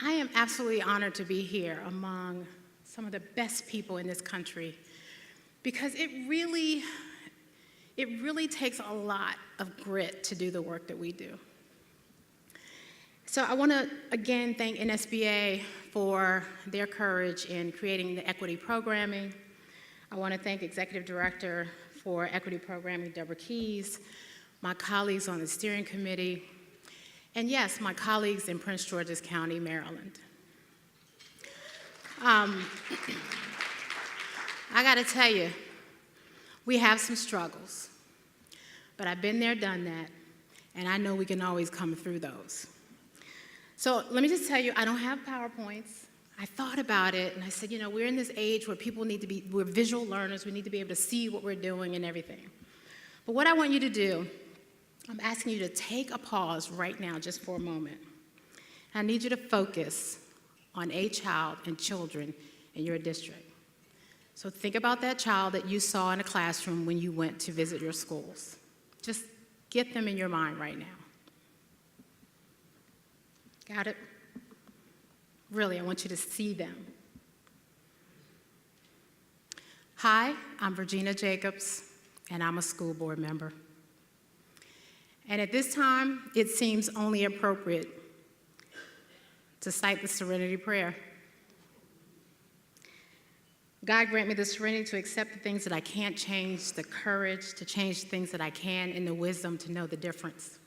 I am absolutely honored to be here among some of the best people in this country because it really takes a lot of grit to do the work that we do. So I want to again thank NSBA for their courage in creating the equity programming. I want to thank Executive Director for Equity Programming, Deborah Keys, my colleagues on the steering committee, and yes, my colleagues in Prince George's County, Maryland. I got to tell you, we have some struggles, but I've been there, done that, and I know we can always come through those. So let me just tell you, I don't have PowerPoints. I thought about it, and I said, you know, we're in this age where people need to be, we're visual learners, we need to be able to see what we're doing and everything. But what I want you to do, I'm asking you to take a pause right now just for a moment. I need you to focus on a child and children in your district. So think about that child that you saw in a classroom when you went to visit your schools. Just get them in your mind right now. Got it? Really, I want you to see them. Hi, I'm Verjeana Jacobs, and I'm a school board member. And at this time, it seems only appropriate to cite the Serenity Prayer. God grant me the serenity to accept the things that I can't change, the courage to change the things that I can, and the wisdom to know the difference.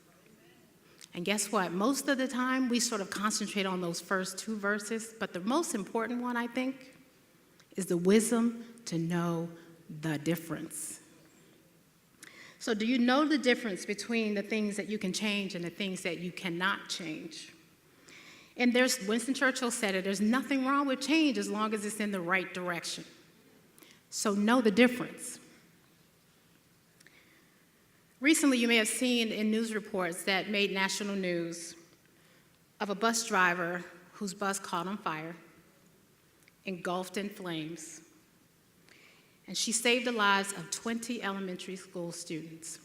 And guess what? Most of the time, we sort of concentrate on those first two verses, but the most important one, I think, is the wisdom to know the difference. So do you know the difference between the things that you can change and the things that you cannot change? And Winston Churchill said it, there's nothing wrong with change as long as it's in the right direction. So know the difference. Recently, you may have seen in news reports that made national news of a bus driver whose bus caught on fire, engulfed in flames, and she saved the lives of 20 elementary school students.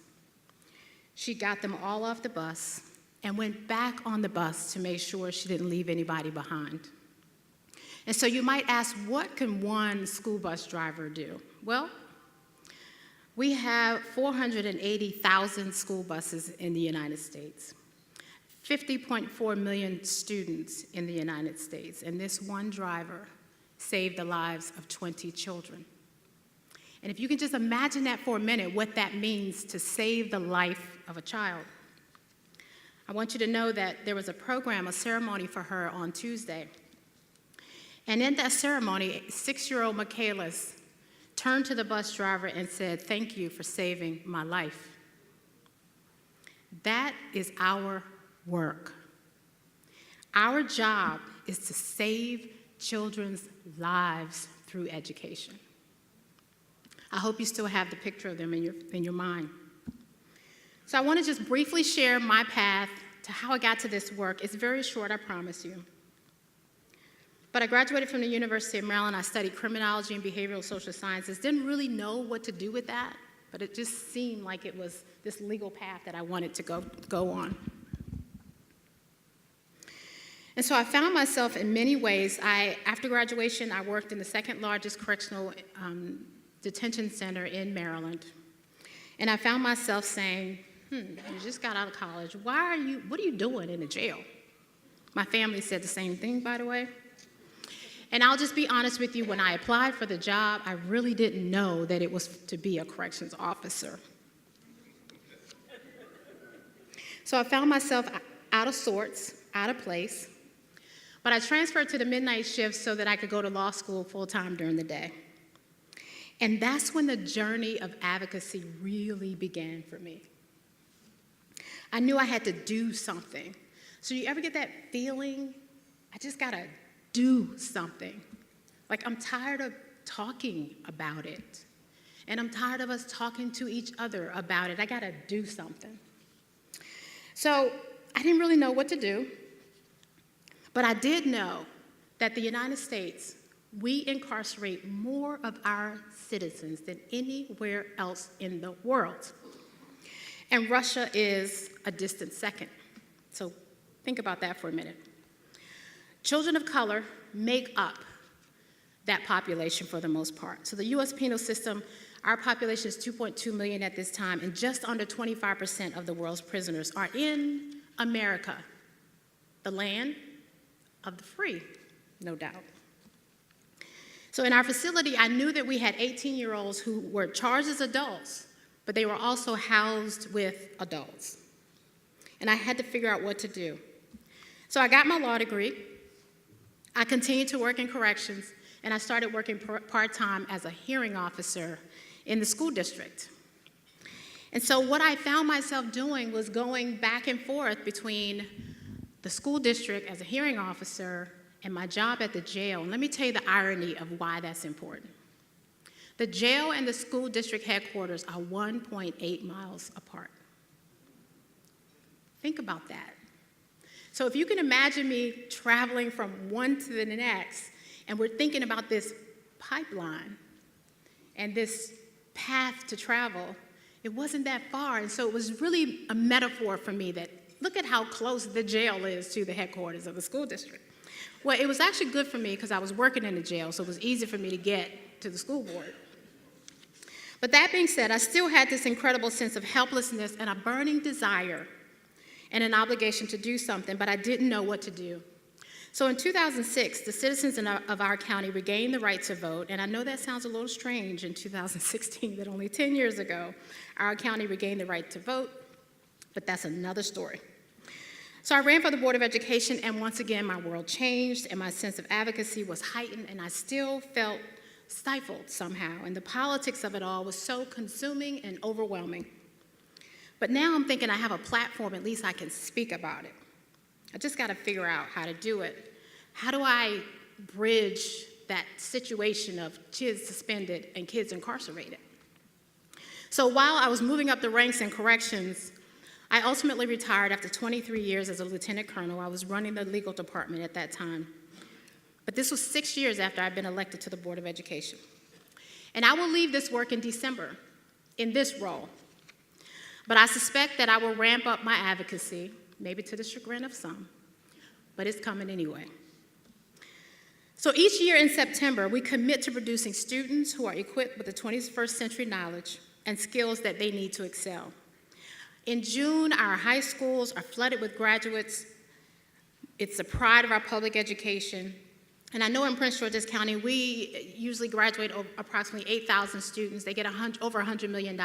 She got them all off the bus and went back on the bus to make sure she didn't leave anybody behind. And so you might ask, what can one school bus driver do? Well, we have 480,000 school buses in the United States, 50.4 million students in the United States, and this one driver saved the lives of 20 children. And if you can just imagine that for a minute, what that means to save the life of a child. I want you to know that there was a program, a ceremony for her on Tuesday. And in that ceremony, 6-year-old Michaelis turned to the bus driver and said, "Thank you for saving my life." That is our work. Our job is to save children's lives through education. I hope you still have the picture of them in your mind. So I want to just briefly share my path to how I got to this work. It's very short, I promise you. But I graduated from the University of Maryland. I studied criminology and behavioral social sciences. Didn't really know what to do with that, but it just seemed like it was this legal path that I wanted to go on. And so I found myself in many ways. After graduation, I worked in the second largest correctional detention center in Maryland. And I found myself saying, you just got out of college. What are you doing in the jail? My family said the same thing, by the way. And I'll just be honest with you, when I applied for the job, I really didn't know that it was to be a corrections officer. So I found myself out of sorts, out of place, but I transferred to the midnight shift so that I could go to law school full-time during the day. And that's when the journey of advocacy really began for me. I knew I had to do something. So you ever get that feeling, I just gotta do something? Like, I'm tired of talking about it. And I'm tired of us talking to each other about it. I gotta do something. So I didn't really know what to do, but I did know that the United States, we incarcerate more of our citizens than anywhere else in the world. And Russia is a distant second. So think about that for a minute. Children of color make up that population for the most part. So the US penal system, our population is 2.2 million at this time, and just under 25% of the world's prisoners are in America, the land of the free, no doubt. So in our facility, I knew that we had 18-year-olds who were charged as adults, but they were also housed with adults. And I had to figure out what to do. So I got my law degree. I continued to work in corrections, and I started working part-time as a hearing officer in the school district. And so what I found myself doing was going back and forth between the school district as a hearing officer and my job at the jail. And let me tell you the irony of why that's important. The jail and the school district headquarters are 1.8 miles apart. Think about that. So if you can imagine me traveling from one to the next, and we're thinking about this pipeline and this path to travel, it wasn't that far. And so it was really a metaphor for me that look at how close the jail is to the headquarters of the school district. Well, it was actually good for me because I was working in the jail, so it was easy for me to get to the school board. But that being said, I still had this incredible sense of helplessness and a burning desire and an obligation to do something, but I didn't know what to do. So in 2006, the citizens of our county regained the right to vote, and I know that sounds a little strange in 2016, that only 10 years ago, our county regained the right to vote, but that's another story. So I ran for the Board of Education, and once again, my world changed, and my sense of advocacy was heightened, and I still felt stifled somehow, and the politics of it all was so consuming and overwhelming. But now I'm thinking I have a platform, at least I can speak about it. I just got to figure out how to do it. How do I bridge that situation of kids suspended and kids incarcerated? So while I was moving up the ranks in corrections, I ultimately retired after 23 years as a lieutenant colonel. I was running the legal department at that time. But this was 6 years after I'd been elected to the Board of Education. And I will leave this work in December in this role. But I suspect that I will ramp up my advocacy, maybe to the chagrin of some, but it's coming anyway. So each year in September, we commit to producing students who are equipped with the 21st century knowledge and skills that they need to excel. In June, our high schools are flooded with graduates. It's the pride of our public education. And I know in Prince George's County, we usually graduate approximately 8,000 students. They get over $100 million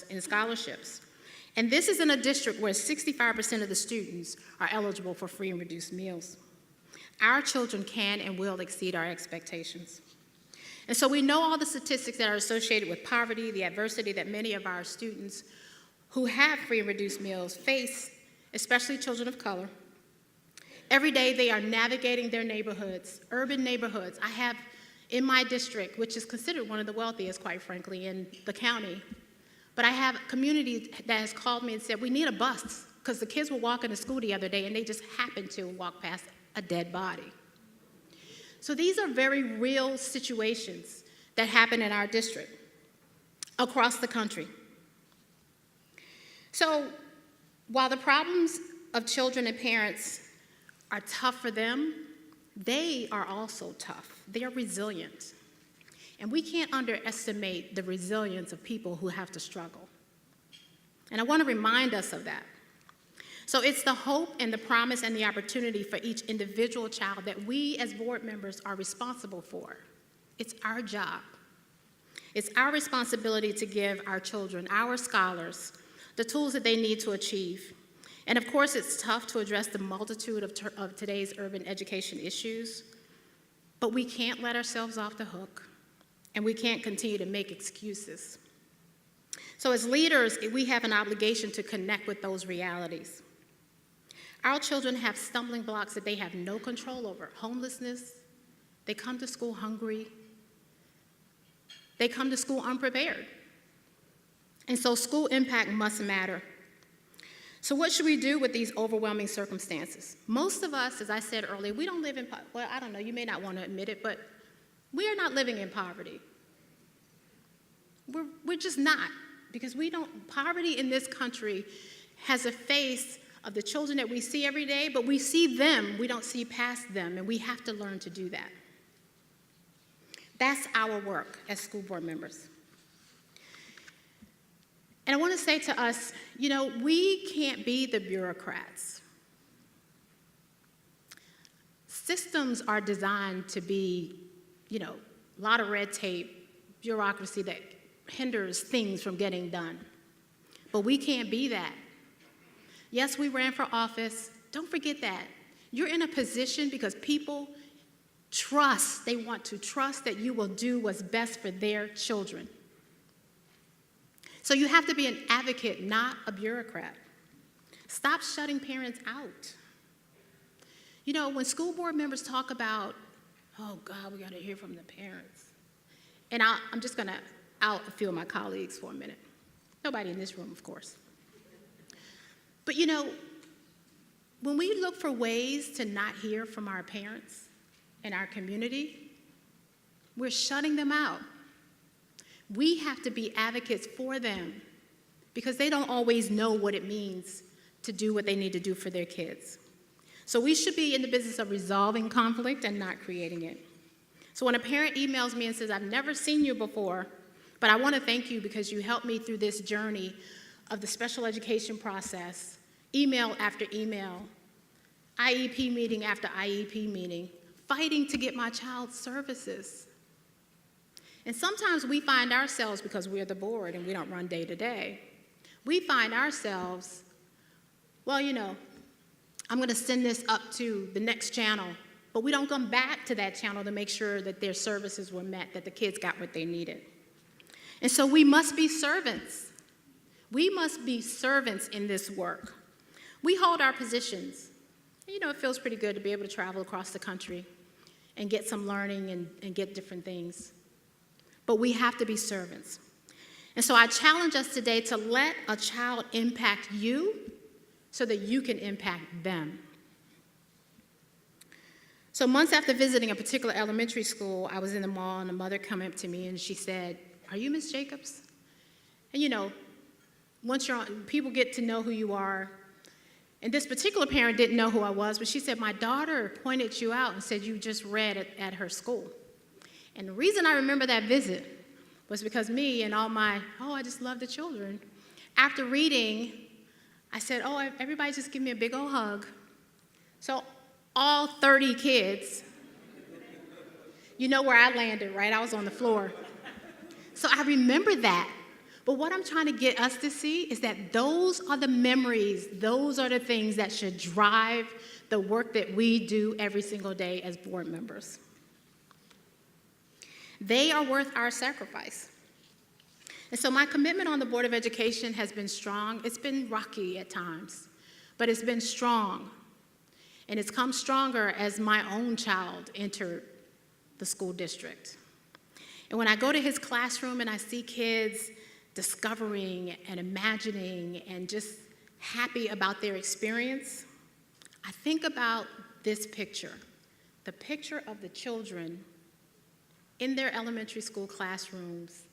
in scholarships. And this is in a district where 65% of the students are eligible for free and reduced meals. Our children can and will exceed our expectations. And so we know all the statistics that are associated with poverty, the adversity that many of our students who have free and reduced meals face, especially children of color. Every day they are navigating their neighborhoods, urban neighborhoods. I have in my district, which is considered one of the wealthiest, quite frankly, in the county, but I have a community that has called me and said, we need a bus, because the kids were walking to school the other day and they just happened to walk past a dead body. So these are very real situations that happen in our district, across the country. So while the problems of children and parents are tough for them, they are also tough. They are resilient. And we can't underestimate the resilience of people who have to struggle. And I want to remind us of that. So it's the hope and the promise and the opportunity for each individual child that we as board members are responsible for. It's our job. It's our responsibility to give our children, our scholars, the tools that they need to achieve. And of course, it's tough to address the multitude of today's urban education issues, but we can't let ourselves off the hook. And we can't continue to make excuses. So as leaders, we have an obligation to connect with those realities. Our children have stumbling blocks that they have no control over. Homelessness, they come to school hungry. They come to school unprepared. And so school impact must matter. So what should we do with these overwhelming circumstances? Most of us, as I said earlier, we don't live in, well, I don't know, you may not want to admit it, but we are not living in poverty. We're just not, because poverty in this country has a face of the children that we see every day, but we see them, we don't see past them, and we have to learn to do that. That's our work as school board members. And I want to say to us, you know, we can't be the bureaucrats. Systems are designed to be, you know, a lot of red tape, bureaucracy that hinders things from getting done. But we can't be that. Yes, we ran for office. Don't forget that. You're in a position because people trust, they want to trust that you will do what's best for their children. So you have to be an advocate, not a bureaucrat. Stop shutting parents out. You know, when school board members talk about, oh God, we got to hear from the parents. And I'm just going to out a few of my colleagues for a minute. Nobody in this room, of course. But you know, when we look for ways to not hear from our parents in our community, we're shutting them out. We have to be advocates for them because they don't always know what it means to do what they need to do for their kids. So we should be in the business of resolving conflict and not creating it. So when a parent emails me and says, I've never seen you before, but I want to thank you because you helped me through this journey of the special education process, email after email, IEP meeting after IEP meeting, fighting to get my child services. And sometimes we find ourselves, because we're the board and we don't run day to day, we find ourselves, well, you know, I'm going to send this up to the next channel, but we don't come back to that channel to make sure that their services were met, that the kids got what they needed. And so we must be servants. We must be servants in this work. We hold our positions. You know, it feels pretty good to be able to travel across the country and get some learning and get different things. But we have to be servants. And so I challenge us today to let a child impact you so that you can impact them. So months after visiting a particular elementary school, I was in the mall and a mother came up to me and she said, "Are you Miss Jacobs?" And you know, once you're on, people get to know who you are. And this particular parent didn't know who I was, but she said, "My daughter pointed you out and said you just read at her school." And the reason I remember that visit was because me and all my, I just love the children. After reading, I said, everybody just give me a big old hug. So all 30 kids, you know where I landed, right? I was on the floor. So I remember that. But what I'm trying to get us to see is that those are the memories, those are the things that should drive the work that we do every single day as board members. They are worth our sacrifice. And so my commitment on the Board of Education has been strong. It's been rocky at times, but it's been strong. And it's come stronger as my own child entered the school district. And when I go to his classroom and I see kids discovering and imagining and just happy about their experience, I think about this picture, the picture of the children in their elementary school classrooms,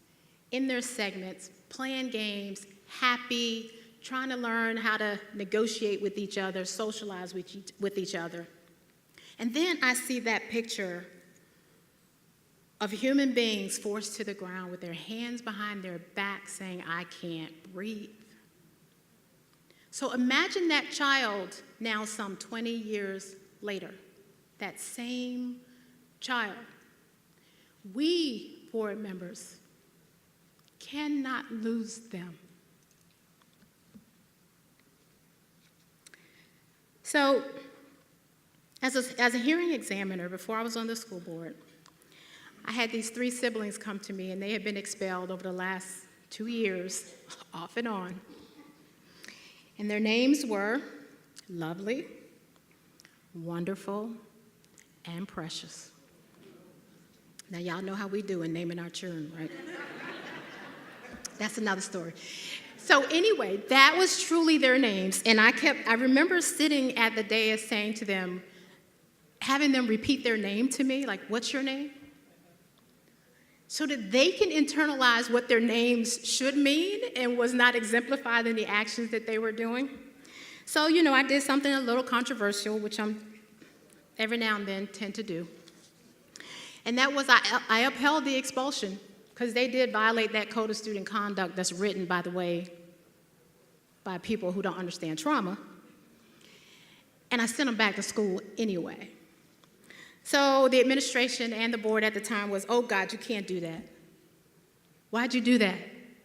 in their segments, playing games, happy, trying to learn how to negotiate with each other, socialize with each other. And then I see that picture of human beings forced to the ground with their hands behind their back saying, "I can't breathe." So imagine that child now some 20 years later, that same child. We, board members, cannot lose them. So, as a hearing examiner, before I was on the school board, I had these 3 siblings come to me, and they had been expelled over the last 2 years, off and on. And their names were Lovely, Wonderful, and Precious. Now, y'all know how we do in naming our children, right? That's another story. So anyway, that was truly their names. And I remember sitting at the dais saying to them, having them repeat their name to me, like, "What's your name?" So that they can internalize what their names should mean and was not exemplified in the actions that they were doing. So, I did something a little controversial, which I'm every now and then tend to do. And that was I upheld the expulsion because they did violate that code of student conduct that's written, by the way, by people who don't understand trauma. And I sent them back to school anyway. So the administration and the board at the time was, oh God, you can't do that. Why'd you do that?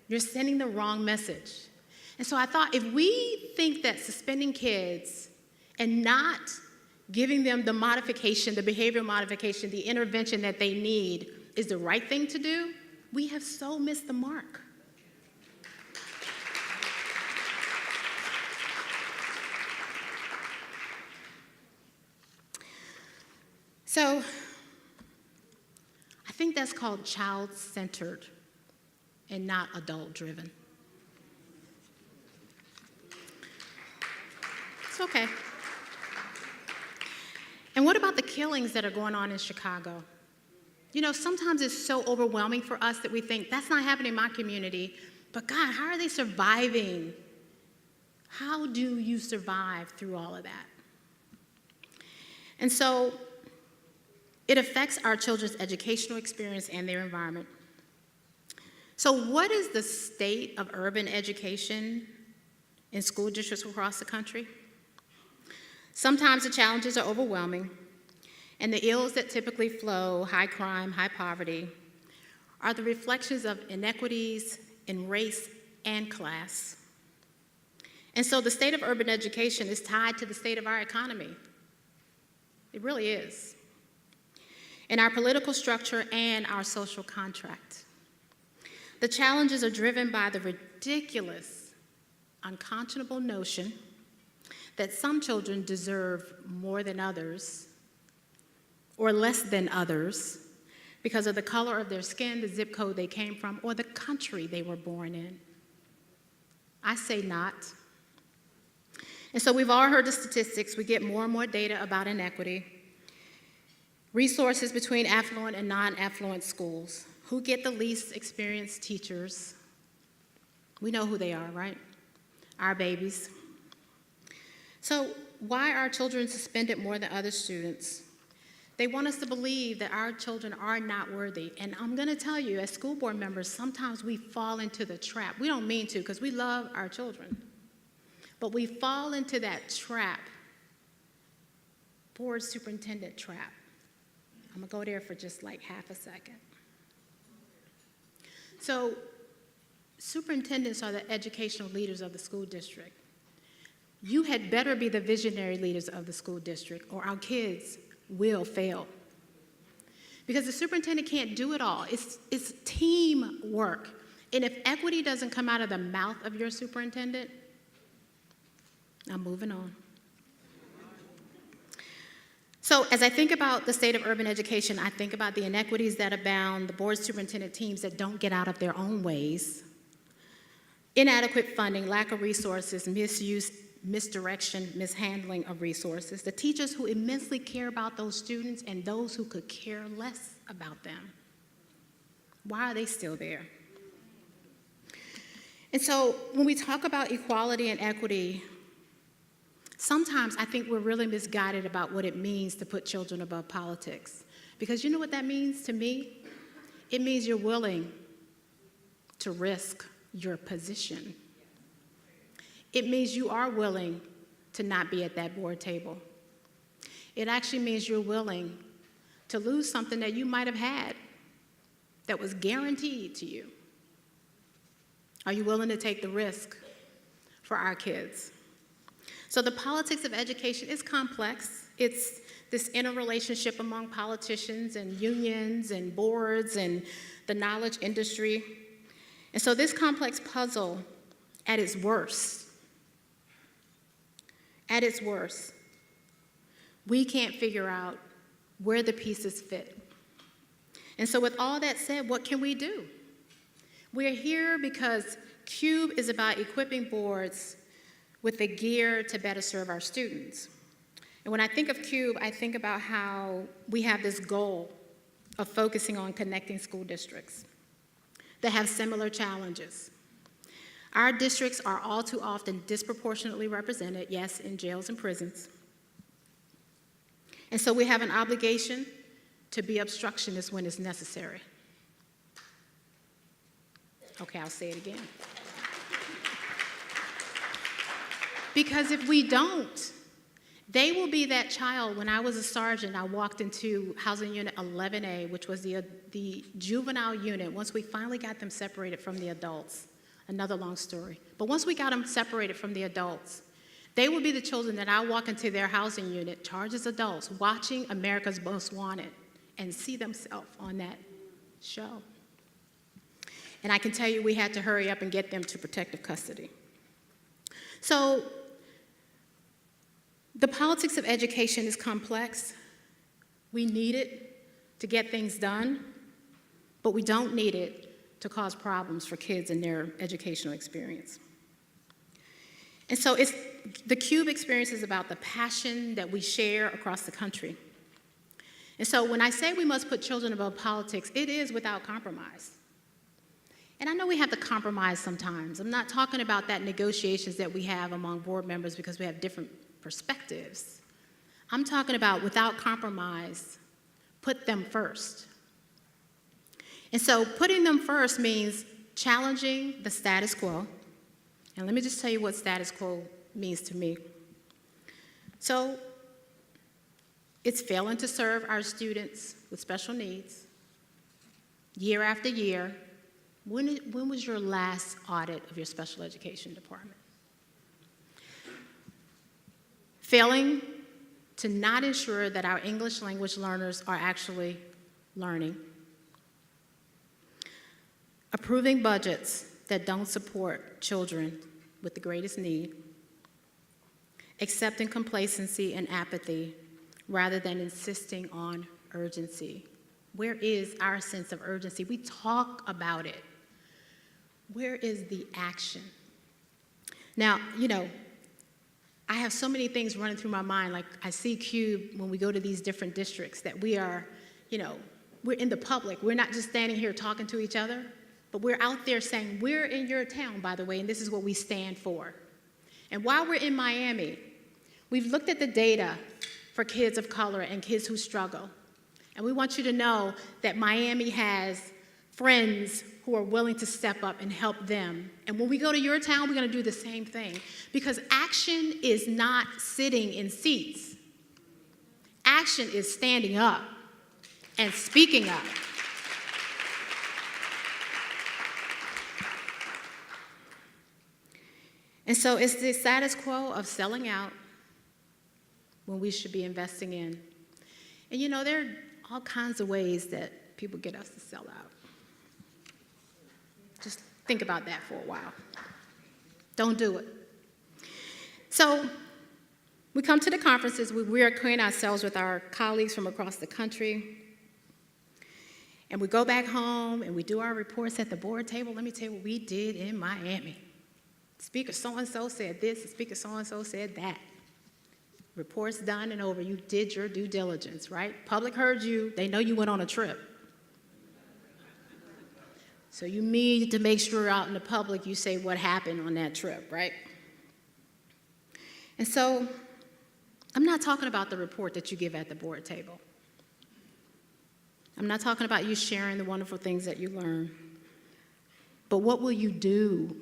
You're sending the wrong message. And so I thought, if we think that suspending kids and not giving them the modification, the behavioral modification, the intervention that they need is the right thing to do, we have so missed the mark. So I think that's called child-centered and not adult-driven. It's okay. And what about the killings that are going on in Chicago? Sometimes it's so overwhelming for us that we think, that's not happening in my community, but God, how are they surviving? How do you survive through all of that? And so it affects our children's educational experience and their environment. So what is the state of urban education in school districts across the country? Sometimes the challenges are overwhelming, and the ills that typically flow, high crime, high poverty, are the reflections of inequities in race and class. And so the state of urban education is tied to the state of our economy. It really is. And our political structure and our social contract. The challenges are driven by the ridiculous, unconscionable notion that some children deserve more than others, or less than others, because of the color of their skin, the zip code they came from, or the country they were born in. I say not. And so we've all heard the statistics. We get more and more data about inequity. Resources between affluent and non-affluent schools. Who get the least experienced teachers? We know who they are, right? Our babies. So why are children suspended more than other students? They want us to believe that our children are not worthy. And I'm going to tell you, as school board members, sometimes we fall into the trap. We don't mean to, because we love our children. But we fall into that trap, board superintendent trap. I'm going to go there for just like half a second. So superintendents are the educational leaders of the school district. You had better be the visionary leaders of the school district, or our kids will fail. Because the superintendent can't do it all. It's teamwork. And if equity doesn't come out of the mouth of your superintendent, I'm moving on. So as I think about the state of urban education, I think about the inequities that abound, the board superintendent teams that don't get out of their own ways, inadequate funding, lack of resources, misuse, misdirection, mishandling of resources, the teachers who immensely care about those students and those who could care less about them. Why are they still there? And so when we talk about equality and equity, sometimes I think we're really misguided about what it means to put children above politics. Because you know what that means to me? It means you're willing to risk your position. It means you are willing to not be at that board table. It actually means you're willing to lose something that you might have had that was guaranteed to you. Are you willing to take the risk for our kids? So the politics of education is complex. It's this interrelationship among politicians and unions and boards and the knowledge industry. And so this complex puzzle, at its worst, we can't figure out where the pieces fit. And so with all that said, what can we do? We're here because CUBE is about equipping boards with the gear to better serve our students. And when I think of CUBE, I think about how we have this goal of focusing on connecting school districts that have similar challenges. Our districts are all too often disproportionately represented, yes, in jails and prisons. And so we have an obligation to be obstructionists when it's necessary. Okay, I'll say it again. Because if we don't, they will be that child. When I was a sergeant, I walked into housing unit 11A, which was the juvenile unit, once we finally got them separated from the adults. Another long story. But once we got them separated from the adults, they would be the children that I walk into their housing unit, charged as adults, watching America's Most Wanted, and see themselves on that show. And I can tell you we had to hurry up and get them to protective custody. So the politics of education is complex. We need it to get things done, but we don't need it to cause problems for kids in their educational experience. And so the CUBE experience is about the passion that we share across the country. And so when I say we must put children above politics, it is without compromise. And I know we have to compromise sometimes. I'm not talking about that negotiations that we have among board members because we have different perspectives. I'm talking about without compromise, put them first. And so putting them first means challenging the status quo. And let me just tell you what status quo means to me. So it's failing to serve our students with special needs year after year. When was your last audit of your special education department? Failing to not ensure that our English language learners are actually learning. Approving budgets that don't support children with the greatest need. Accepting complacency and apathy rather than insisting on urgency. Where is our sense of urgency? We talk about it. Where is the action? Now, I have so many things running through my mind. Like I see CUBE when we go to these different districts that we are, we're in the public. We're not just standing here talking to each other, but we're out there saying, we're in your town, by the way, and this is what we stand for. And while we're in Miami, we've looked at the data for kids of color and kids who struggle. And we want you to know that Miami has friends who are willing to step up and help them. And when we go to your town, we're going to do the same thing. Because action is not sitting in seats. Action is standing up and speaking up. And so it's the status quo of selling out when we should be investing in. And there are all kinds of ways that people get us to sell out. Just think about that for a while. Don't do it. So we come to the conferences, we acquaint ourselves with our colleagues from across the country, and we go back home and we do our reports at the board table. Let me tell you what we did in Miami. Speaker so-and-so said this, and Speaker so-and-so said that. Reports done and over. You did your due diligence, right? Public heard you. They know you went on a trip. So you need to make sure out in the public you say what happened on that trip, right? And so I'm not talking about the report that you give at the board table. I'm not talking about you sharing the wonderful things that you learn. But what will you do?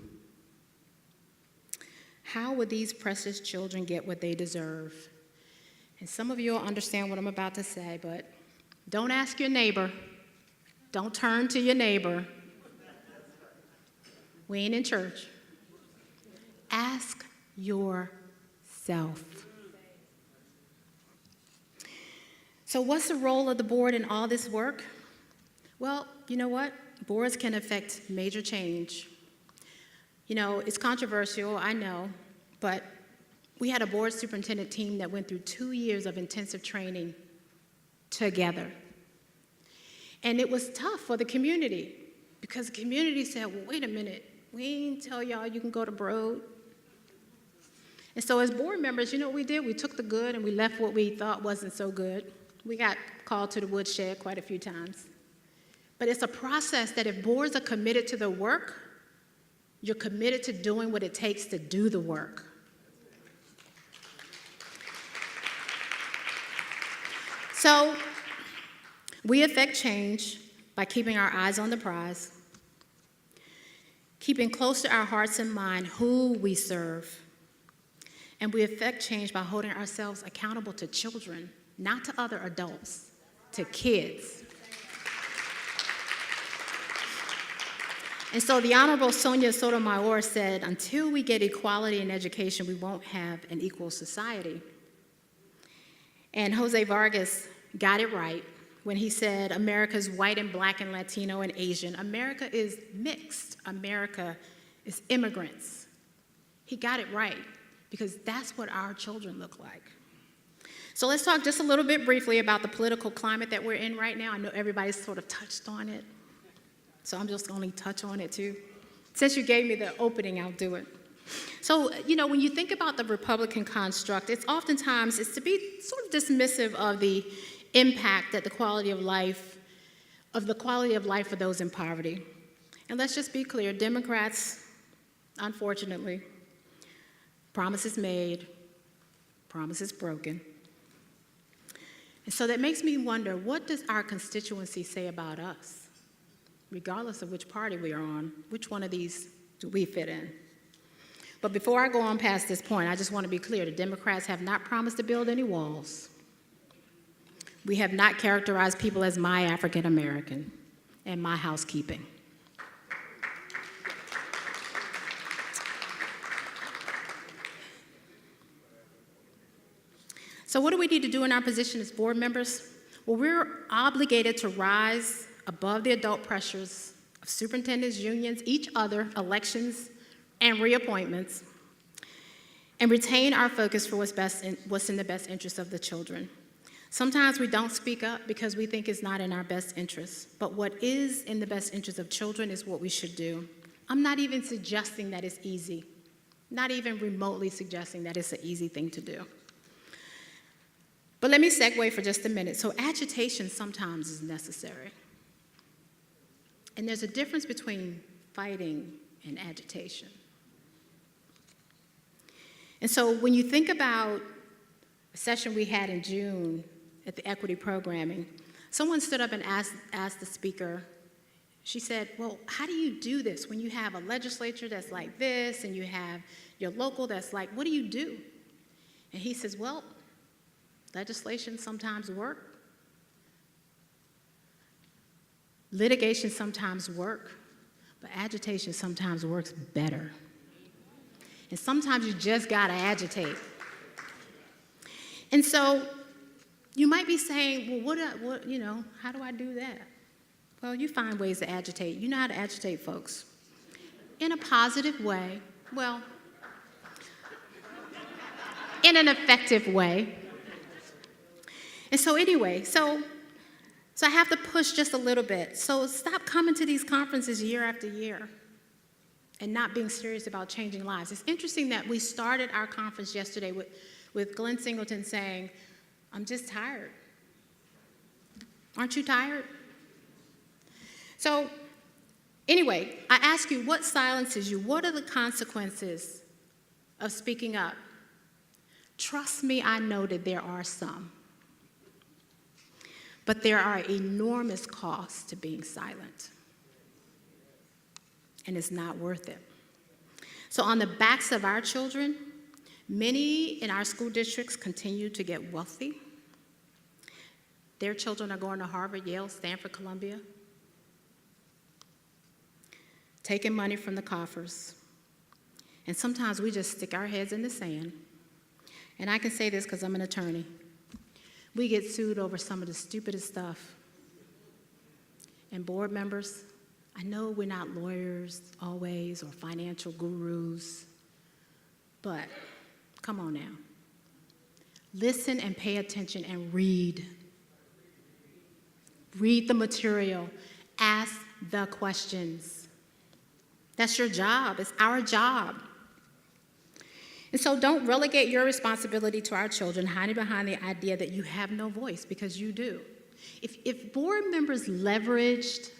How will these precious children get what they deserve? And some of you will understand what I'm about to say, but don't ask your neighbor. Don't turn to your neighbor. We ain't in church. Ask yourself. So what's the role of the board in all this work? Well, you know what? Boards can affect major change. It's controversial, I know, but we had a board superintendent team that went through 2 years of intensive training together. And it was tough for the community because the community said, well, wait a minute, we ain't tell y'all you can go to Broad. And so as board members, you know what we did? We took the good and we left what we thought wasn't so good. We got called to the woodshed quite a few times. But it's a process that if boards are committed to the work, You're committed to doing what it takes to do the work. So, we affect change by keeping our eyes on the prize, keeping close to our hearts and mind who we serve, and we affect change by holding ourselves accountable to children, not to other adults, to kids. And so the Honorable Sonia Sotomayor said, until we get equality in education, we won't have an equal society. And Jose Vargas got it right when he said, America's white and black and Latino and Asian. America is mixed. America is immigrants. He got it right, because that's what our children look like. So let's talk just a little bit briefly about the political climate that we're in right now. I know everybody's sort of touched on it, so I'm just going to touch on it too. Since you gave me the opening, I'll do it. So, when you think about the Republican construct, it's to be sort of dismissive of the impact that the quality of life for those in poverty. And let's just be clear, Democrats, unfortunately, promises made, promises broken. And so that makes me wonder, what does our constituency say about us? Regardless of which party we are on, which one of these do we fit in? But before I go on past this point, I just want to be clear. The Democrats have not promised to build any walls. We have not characterized people as my African American and my housekeeping. So what do we need to do in our position as board members? Well, we're obligated to rise above the adult pressures of superintendents, unions, each other, elections, and reappointments, and retain our focus for what's in the best interest of the children. Sometimes we don't speak up because we think it's not in our best interest, but what is in the best interest of children is what we should do. I'm not even suggesting that it's easy, not even remotely suggesting that it's an easy thing to do. But let me segue for just a minute. So agitation sometimes is necessary. And there's a difference between fighting and agitation. And so when you think about a session we had in June at the equity programming, someone stood up and asked the speaker, she said, well, how do you do this when you have a legislature that's like this and you have your local that's like, what do you do? And he says, well, legislation sometimes works. Litigation sometimes works, but agitation sometimes works better. And sometimes you just gotta agitate. And so you might be saying, well, how do I do that? Well, you find ways to agitate. You know how to agitate, folks. In a positive way, well, in an effective way. And so anyway, so I have to push just a little bit. So stop coming to these conferences year after year and not being serious about changing lives. It's interesting that we started our conference yesterday with Glenn Singleton saying, I'm just tired. Aren't you tired? So anyway, I ask you, what silences you? What are the consequences of speaking up? Trust me, I know that there are some. But there are enormous costs to being silent. And it's not worth it. So on the backs of our children, many in our school districts continue to get wealthy. Their children are going to Harvard, Yale, Stanford, Columbia, taking money from the coffers. And sometimes we just stick our heads in the sand. And I can say this because I'm an attorney. We get sued over some of the stupidest stuff. And board members, I know we're not lawyers always or financial gurus, but come on now. Listen and pay attention and read. Read the material. Ask the questions. That's your job. It's our job. And so don't relegate your responsibility to our children, hiding behind the idea that you have no voice, because you do. If board members leveraged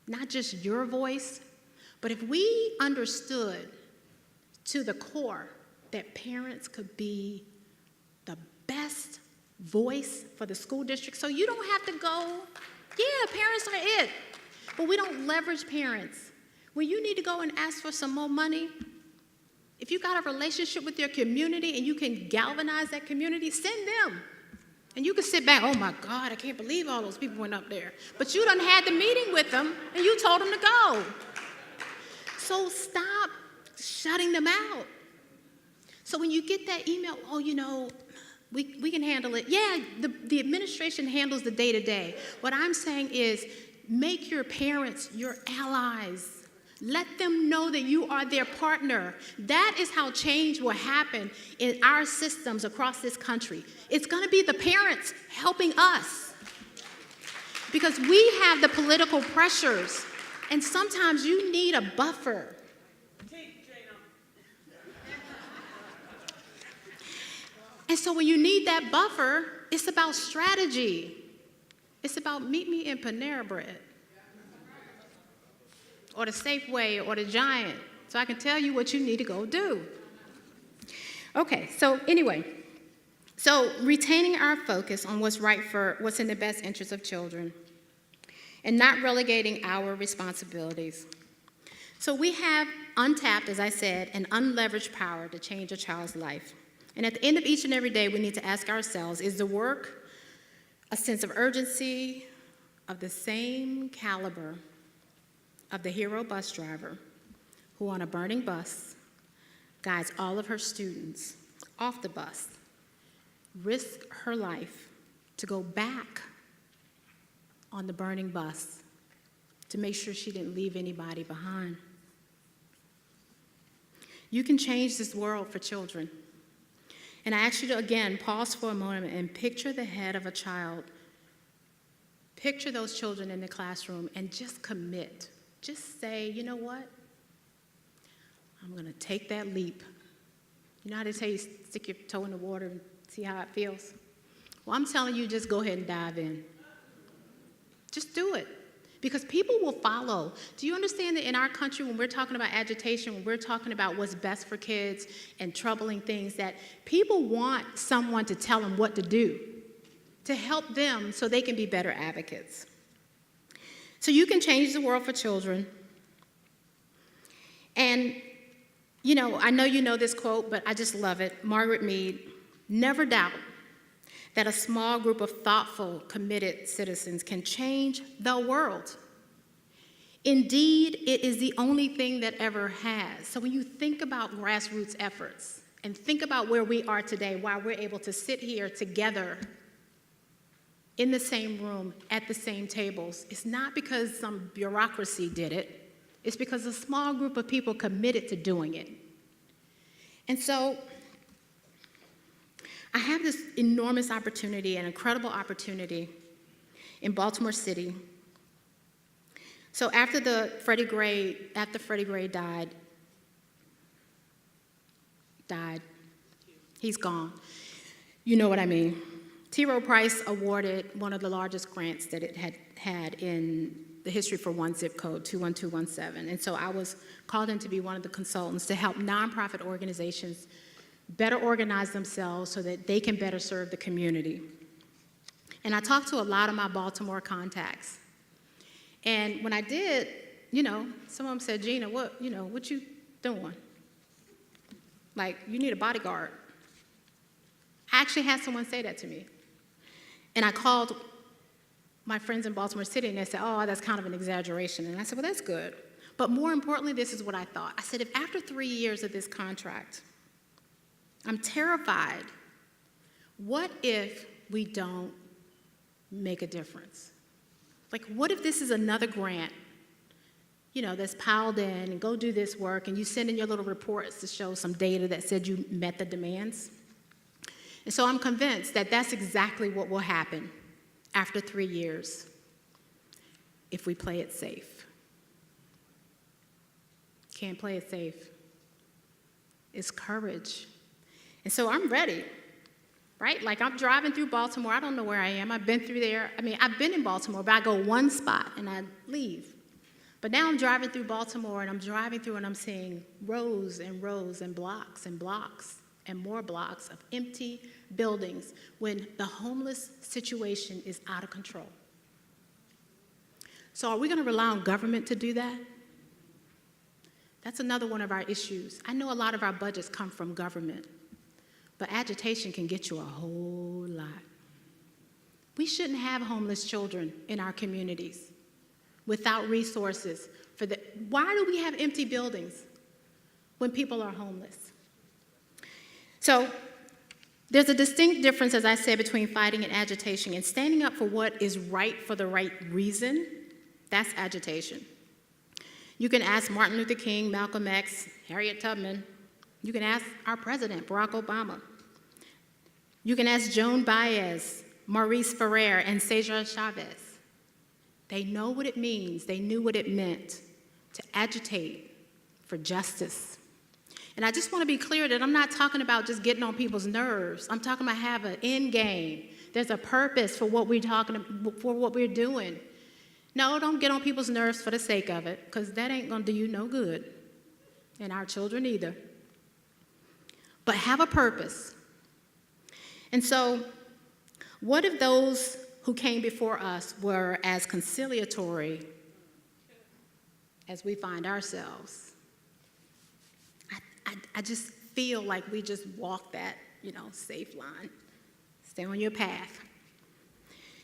not just your voice, But if we understood to the core that parents could be the best voice for the school district, so you don't have to go, yeah, parents are it, but we don't leverage parents. When you need to go and ask for some more money, if you got a relationship with your community and you can galvanize that community, send them. And you can sit back, oh my God, I can't believe all those people went up there. But you done had the meeting with them and you told them to go. So stop shutting them out. So when you get that email, oh, you know, we can handle it. Yeah, the administration handles the day-to-day. What I'm saying is make your parents your allies. Let them know that you are their partner. That is how change will happen in our systems across this country. It's going to be the parents helping us. Because we have the political pressures, and sometimes you need a buffer. And so when you need that buffer, it's about strategy. It's about meet me in Panera Bread, or the Safeway, or the Giant, so I can tell you what you need to go do. Okay, so anyway, so retaining our focus on what's right for what's in the best interest of children and not relegating our responsibilities. So we have untapped, as I said, and unleveraged power to change a child's life. And at the end of each and every day, we need to ask ourselves, is the work a sense of urgency of the same caliber of the hero bus driver who on a burning bus guides all of her students off the bus, risk her life to go back on the burning bus to make sure she didn't leave anybody behind? You can change this world for children. And I ask you to, again, pause for a moment and picture the head of a child. Picture those children in the classroom and just commit. Just say, you know what? I'm going to take that leap. You know how they say you stick your toe in the water and see how it feels? Well, I'm telling you, just go ahead and dive in. Just do it. Because people will follow. Do you understand that in our country, when we're talking about agitation, when we're talking about what's best for kids and troubling things, that people want someone to tell them what to do, to help them so they can be better advocates. So you can change the world for children. And, you know, I know you know this quote, but I just love it. Margaret Mead, never doubt that a small group of thoughtful, committed citizens can change the world. Indeed, it is the only thing that ever has. So when you think about grassroots efforts and think about where we are today, why we're able to sit here together in the same room, at the same tables, it's not because some bureaucracy did it. It's because a small group of people committed to doing it. And so I have this enormous opportunity, an incredible opportunity in Baltimore City. So after Freddie Gray died, he's gone. You know what I mean. T. Rowe Price awarded one of the largest grants that it had in the history for one zip code, 21217. And so I was called in to be one of the consultants to help nonprofit organizations better organize themselves so that they can better serve the community. And I talked to a lot of my Baltimore contacts. And when I did, you know, some of them said, Gina, what you doing? Like, you need a bodyguard. I actually had someone say that to me. And I called my friends in Baltimore City, and they said, oh, that's kind of an exaggeration. And I said, well, that's good. But more importantly, this is what I thought. I said, if after 3 years of this contract, I'm terrified, what if we don't make a difference? Like, what if this is another grant, you know, that's piled in, and go do this work, and you send in your little reports to show some data that said you met the demands? And so I'm convinced that that's exactly what will happen after 3 years if we play it safe. Can't play it safe. It's courage. And so I'm ready, right? Like, I'm driving through Baltimore. I don't know where I am. I've been through there. I mean, I've been in Baltimore, but I go one spot and I leave. But now I'm driving through Baltimore, and I'm driving through and I'm seeing rows and rows and blocks and more blocks of empty buildings when the homeless situation is out of control. So are we going to rely on government to do that? That's another one of our issues. I know a lot of our budgets come from government, but agitation can get you a whole lot. We shouldn't have homeless children in our communities without resources for the. Why do we have empty buildings when people are homeless? So there's a distinct difference, as I said, between fighting and agitation. And standing up for what is right for the right reason, that's agitation. You can ask Martin Luther King, Malcolm X, Harriet Tubman. You can ask our president, Barack Obama. You can ask Joan Baez, Maurice Ferrer, and Cesar Chavez. They know what it means. They knew what it meant to agitate for justice. And I just want to be clear that I'm not talking about just getting on people's nerves. I'm talking about have an end game. There's a purpose for what we're doing. No, don't get on people's nerves for the sake of it, because that ain't going to do you no good, and our children either. But have a purpose. And so, what if those who came before us were as conciliatory as we find ourselves? I just feel like we just walk that, safe line. Stay on your path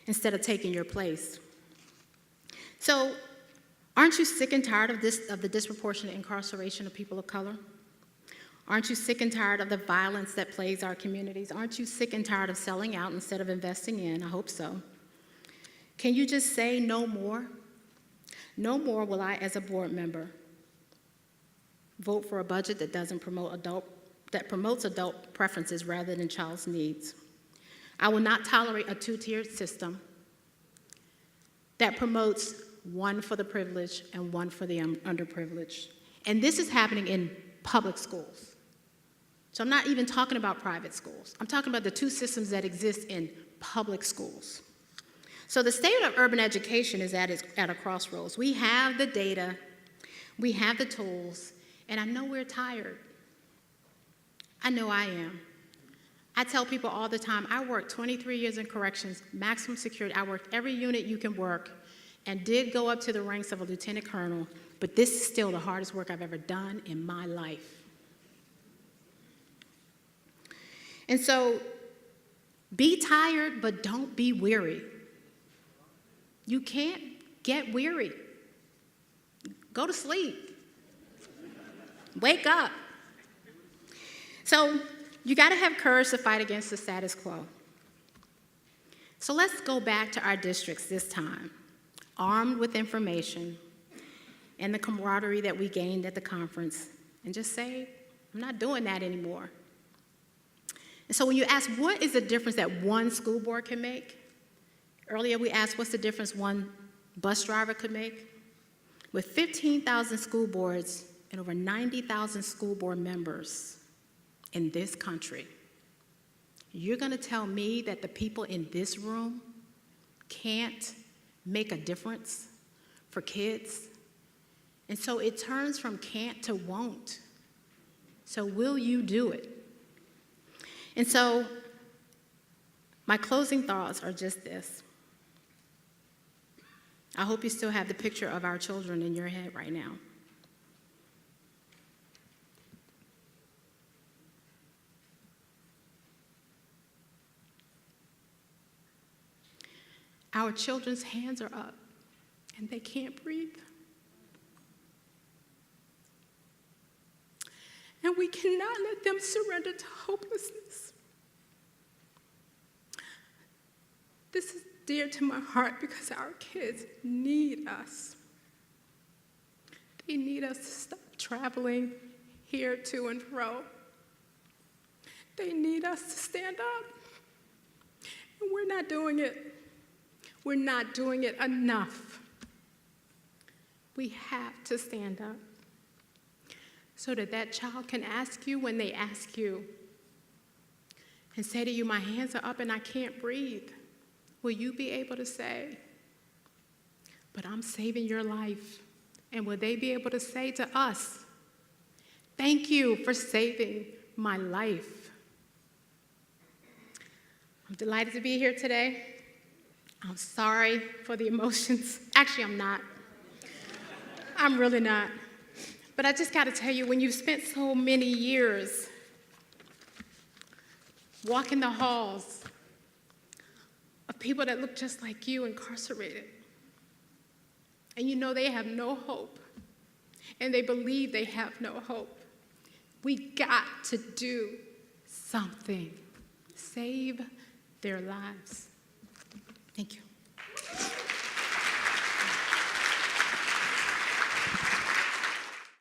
instead of taking your place. So, aren't you sick and tired of the disproportionate incarceration of people of color? Aren't you sick and tired of the violence that plagues our communities? Aren't you sick and tired of selling out instead of investing in? I hope so. Can you just say no more? No more will I, as a board member, vote for a budget that promotes adult preferences rather than child's needs. I will not tolerate a two-tiered system that promotes one for the privileged and one for the underprivileged. And this is happening in public schools. So I'm not even talking about private schools. I'm talking about the two systems that exist in public schools. So the state of urban education is at a crossroads. We have the data, we have the tools, and I know we're tired. I know I am. I tell people all the time, I worked 23 years in corrections, maximum security. I worked every unit you can work and did go up to the ranks of a lieutenant colonel, but this is still the hardest work I've ever done in my life. And so, be tired, but don't be weary. You can't get weary. Go to sleep. Wake up. So, you got to have courage to fight against the status quo. So let's go back to our districts this time, armed with information and the camaraderie that we gained at the conference, and just say, I'm not doing that anymore. And so when you ask, what is the difference that one school board can make? Earlier we asked, what's the difference one bus driver could make? With 15,000 school boards and over 90,000 school board members in this country, you're going to tell me that the people in this room can't make a difference for kids? And so it turns from can't to won't. So will you do it? And so my closing thoughts are just this. I hope you still have the picture of our children in your head right now. Our children's hands are up, and they can't breathe. And we cannot let them surrender to hopelessness. This is dear to my heart because our kids need us. They need us to stop traveling here to and fro. They need us to stand up. And we're not doing it. We're not doing it enough. We have to stand up so that that child can ask you when they ask you and say to you, my hands are up and I can't breathe. Will you be able to say, but I'm saving your life And will they be able to say to us, thank you for saving my life? I'm delighted to be here today. I'm sorry for the emotions. Actually, I'm not. I'm really not. But I just got to tell you, when you've spent so many years walking the halls of people that look just like you incarcerated, and you know they have no hope, and they believe they have no hope, we got to do something. Save their lives. Thank you.